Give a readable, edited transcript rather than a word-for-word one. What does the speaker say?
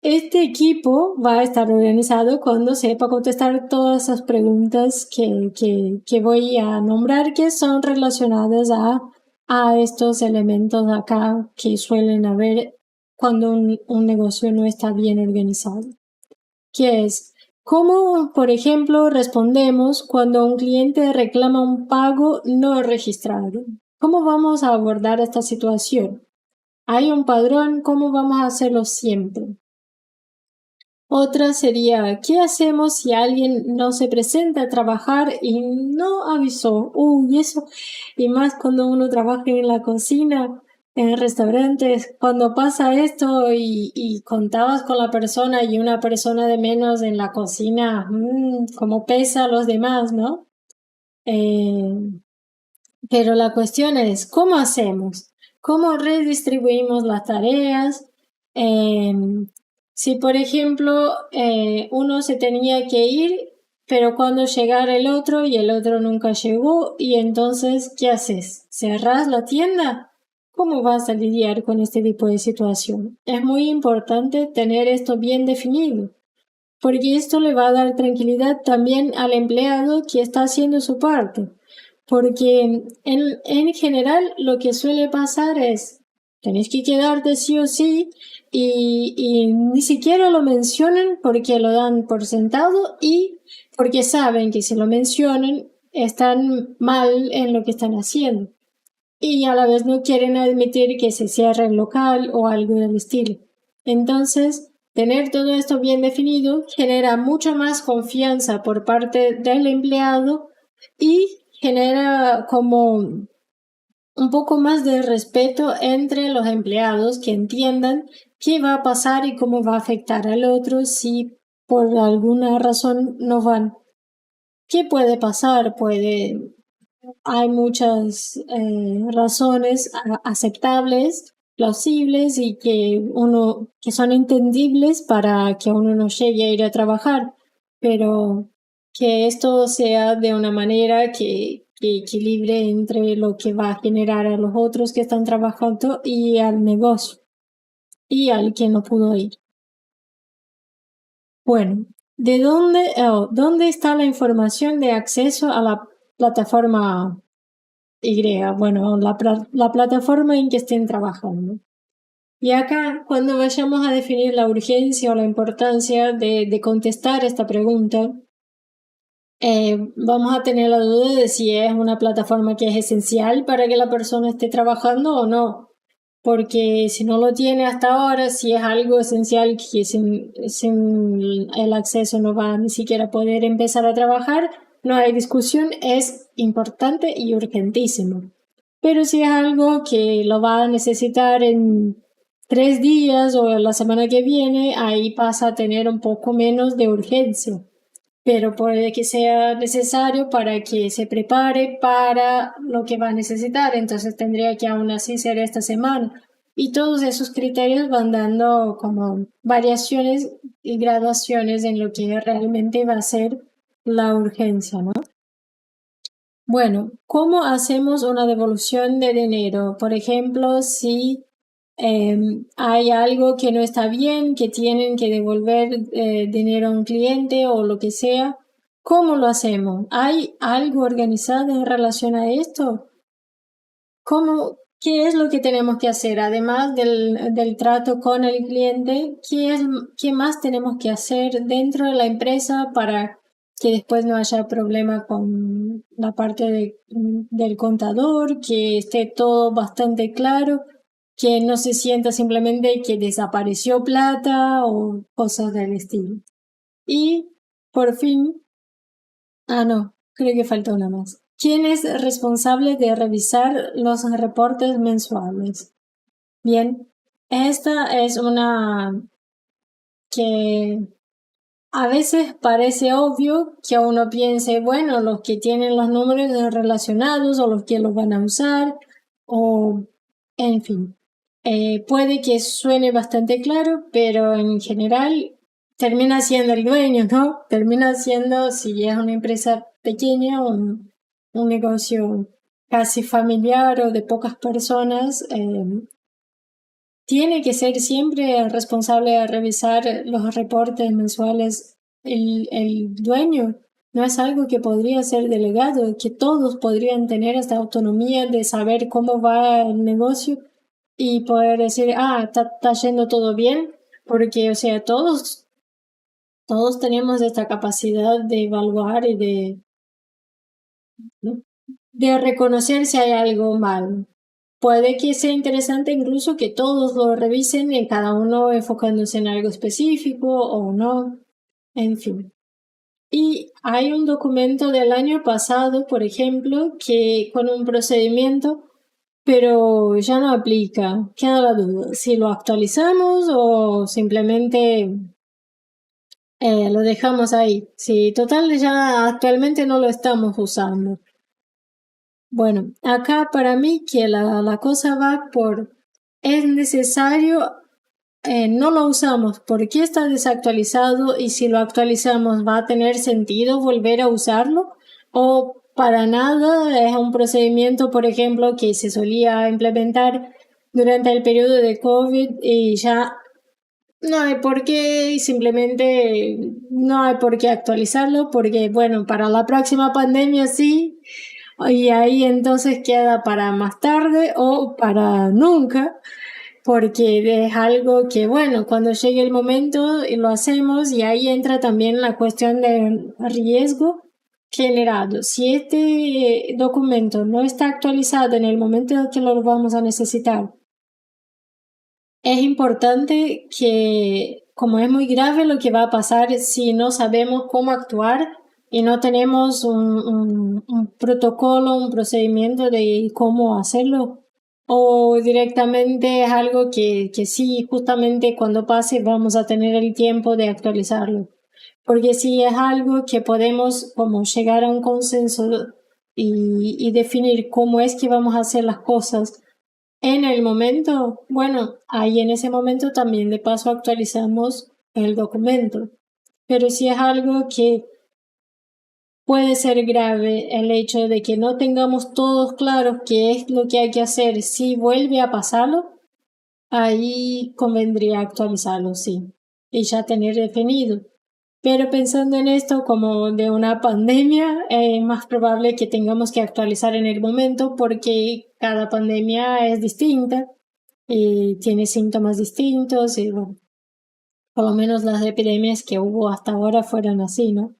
Este equipo va a estar organizado cuando sepa contestar todas esas preguntas que voy a nombrar, que son relacionadas a estos elementos acá que suelen haber cuando un negocio no está bien organizado. Que es, ¿cómo, por ejemplo, respondemos cuando un cliente reclama un pago no registrado? ¿Cómo vamos a abordar esta situación? ¿Hay un padrón? ¿Cómo vamos a hacerlo siempre? Otra sería, ¿qué hacemos si alguien no se presenta a trabajar y no avisó? Uy, eso, y más cuando uno trabaja en la cocina, en restaurantes, cuando pasa esto y contabas con la persona y una persona de menos en la cocina, como pesa a los demás, ¿no? Eh, pero la cuestión es, ¿cómo hacemos? ¿Cómo redistribuimos las tareas? Si, por ejemplo, uno se tenía que ir, pero cuando llegara el otro y el otro nunca llegó, y entonces, ¿qué haces? ¿Cerrás la tienda? ¿Cómo vas a lidiar con este tipo de situación? Es muy importante tener esto bien definido, porque esto le va a dar tranquilidad también al empleado que está haciendo su parte. Porque en general lo que suele pasar es, tenés que quedarte sí o sí y ni siquiera lo mencionan porque lo dan por sentado y porque saben que si lo mencionan están mal en lo que están haciendo. Y a la vez no quieren admitir que se cierre el local o algo del estilo. Entonces, tener todo esto bien definido genera mucha más confianza por parte del empleado y genera como un poco más de respeto entre los empleados que entiendan qué va a pasar y cómo va a afectar al otro si por alguna razón no van. ¿Qué puede pasar? Hay muchas razones aceptables, plausibles y que son entendibles para que uno no llegue a ir a trabajar, pero que esto sea de una manera que equilibre entre lo que va a generar a los otros que están trabajando y al negocio y al que no pudo ir. Bueno, ¿dónde está la información de acceso a la plataforma bueno, la plataforma en que estén trabajando? Y acá, cuando vayamos a definir la urgencia o la importancia de contestar esta pregunta, vamos a tener la duda de si es una plataforma que es esencial para que la persona esté trabajando o no. Porque si no lo tiene hasta ahora, si es algo esencial que sin el acceso no va ni siquiera a poder empezar a trabajar, no hay discusión, es importante y urgentísimo. Pero si es algo que lo va a necesitar en 3 días o la semana que viene, ahí pasa a tener un poco menos de urgencia. Pero puede que sea necesario para que se prepare para lo que va a necesitar, entonces tendría que aún así ser esta semana. Y todos esos criterios van dando como variaciones y graduaciones en lo que realmente va a ser la urgencia, ¿no? Bueno, ¿cómo hacemos una devolución de dinero? Por ejemplo, si hay algo que no está bien, que tienen que devolver dinero a un cliente o lo que sea, ¿cómo lo hacemos? ¿Hay algo organizado en relación a esto? ¿Qué es lo que tenemos que hacer? Además del trato con el cliente, ¿qué más tenemos que hacer dentro de la empresa para que después no haya problema con la parte del contador, que esté todo bastante claro, que no se sienta simplemente que desapareció plata o cosas del estilo? Y por fin, no, creo que falta una más. ¿Quién es responsable de revisar los reportes mensuales? Bien, esta es una que a veces parece obvio que uno piense, bueno, los que tienen los números relacionados o los que los van a usar, o en fin. Puede que suene bastante claro, pero en general termina siendo el dueño, ¿no? Termina siendo, si es una empresa pequeña, un negocio casi familiar o de pocas personas, tiene que ser siempre responsable de revisar los reportes mensuales el dueño. No es algo que podría ser delegado, que todos podrían tener esta autonomía de saber cómo va el negocio y poder decir, está yendo todo bien, porque, o sea, todos tenemos esta capacidad de evaluar y de reconocer si hay algo mal. Puede que sea interesante incluso que todos lo revisen y cada uno enfocándose en algo específico o no, en fin. Y hay un documento del año pasado, por ejemplo, que con un procedimiento, pero ya no aplica. Queda la duda si lo actualizamos o simplemente lo dejamos ahí. Si total ya actualmente no lo estamos usando. Bueno, acá para mí que la cosa va por es necesario, no lo usamos, ¿por qué está desactualizado? Y si lo actualizamos, ¿va a tener sentido volver a usarlo? O para nada, es un procedimiento, por ejemplo, que se solía implementar durante el periodo de COVID y ya no hay por qué, simplemente no hay por qué actualizarlo, porque bueno, para la próxima pandemia sí, y ahí entonces queda para más tarde o para nunca, porque es algo que, bueno, cuando llegue el momento lo hacemos y ahí entra también la cuestión de riesgo generado. Si este documento no está actualizado en el momento en que lo vamos a necesitar, es importante que, como es muy grave lo que va a pasar si no sabemos cómo actuar y no tenemos un protocolo, un procedimiento de cómo hacerlo, o directamente es algo que sí, justamente cuando pase vamos a tener el tiempo de actualizarlo. Porque si es algo que podemos como llegar a un consenso y definir cómo es que vamos a hacer las cosas en el momento, bueno, ahí en ese momento también de paso actualizamos el documento. Pero si es algo que puede ser grave, el hecho de que no tengamos todos claros qué es lo que hay que hacer si vuelve a pasarlo, ahí convendría actualizarlo, sí, y ya tener definido. Pero pensando en esto como de una pandemia, es más probable que tengamos que actualizar en el momento porque cada pandemia es distinta y tiene síntomas distintos y bueno, por lo menos las epidemias que hubo hasta ahora fueron así, ¿no?